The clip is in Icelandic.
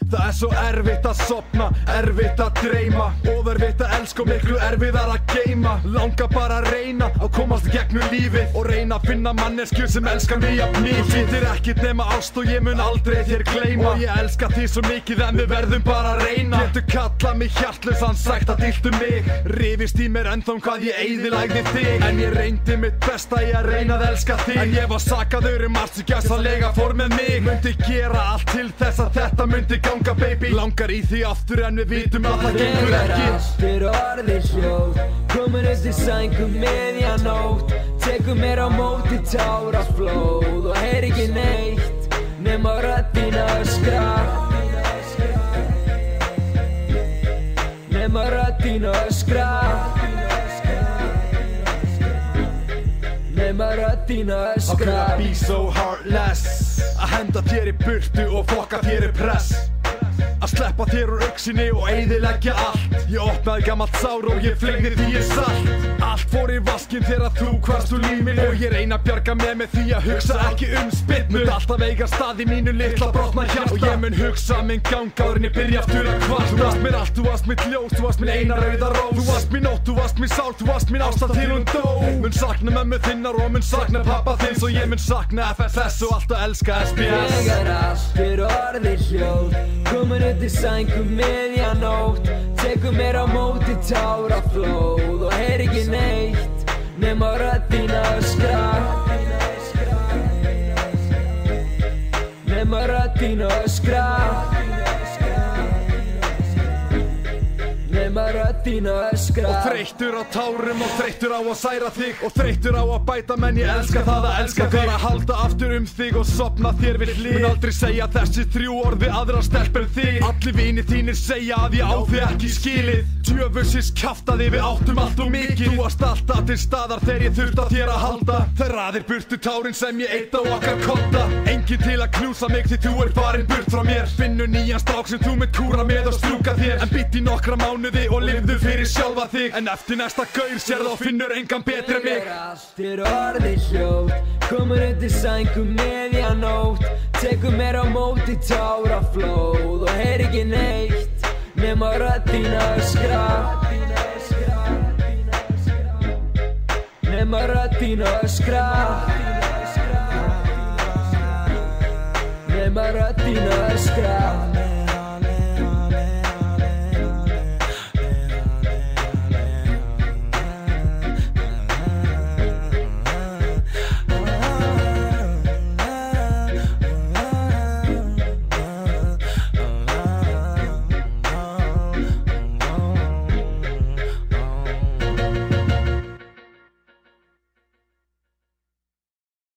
Það svo erfitt að sofna, erfitt að dreyma, ofurvitt að elska og miklu erfiðar að geyma. Langar bara að reyna að komast gegnum lífið og reyna að finna manneskju sem elskar mig jafn mikið. Þú sýndir ekkert nema ást og ég mun aldrei þér gleyma. Og ég elska því svo mikið en við verðum bara að reyna. Getur kallað mig hjartlausan, sagt að diltu mig, rifist í mér ennþá hvað ég eyðilagði þig. En ég reyndi mitt besta í að reyna að elska þig. En ég var sakaður margt sem gæsalega fór með mig. Mundi gera allt til þess að þetta mundi ganga, baby. Langar í því aftur en við vitum að það gengur ekki. Allt orðið hljóð, komin upp til sængu miðjanótt, tekur mér á móti táraflóð og heyr ekki neitt nema röddina öskra, nema röddina öskra, nema röddina öskra. How could I be so heartless? Að henda þér í burtu og fokka þér í press, að sleppa þér úr augsinni og eyðileggja allt. Ég opnaði gammalt sár og ég fleygði því ég salt. Allt fór í vaskinn þegar þú hvarst úr lífinu og ég reyna að bjarga með því að hugsa ekki spilnu. Mun alltaf eiga stað í mínu litla brotna hjarta og ég mun hugsa minn gang áður en ég byrja aftur að kvarta. Þú varst mér allt, þú varst mitt ljós, þú varst minn eina rauða rós. Þú varst mín nótt, þú varst mín sál, þú varst mín ástæð til hún dó. Mun sakna mömmu þinnar og mun sakna pappa þinn, svo ég mun sakna FSS og alltaf elska SBS. Þegar allt orðið hljóð, komin upp til sængu miðjanótt, tekur mér á móti táraflóð og heyr ekki neitt nema röddina öskra, nema röddina öskra, nema röddina öskra. Og þreyttur á tárum og þreyttur á að særa þig og þreyttur á að bæta, menn ég elska það að elska þig. Að halda aftur þig og sofna þér við hlið. Mun aldrei segja þessi 3 orð við aðra stelpur en þig. Allir vinir þínir segja að ég á þig ekki skilið. Djöfusins kjaftaði, við áttum allt og mikið. Þú varst alltaf til staðar þegar ég þurfti á þér að halda. Þær raðir burtu tárin sem ég eitt á okkar kodda. Engin til að knúsa mig því þú farin burt frá mér. Finnu nýjan strák sem þú mynd kúra með og strúka þér. En bitt í nokkra mánuði og lifðu fyrir sjálfa þig. En eftir næsta gaur sérð og finnur engan betri en mig. Þegar allt orðið hljóð, komin upp til sængu miðjanótt, tekur mér á móti táraflóð og heyr ekki neitt nema röddina öskra, nema röddina öskra, nema röddina öskra.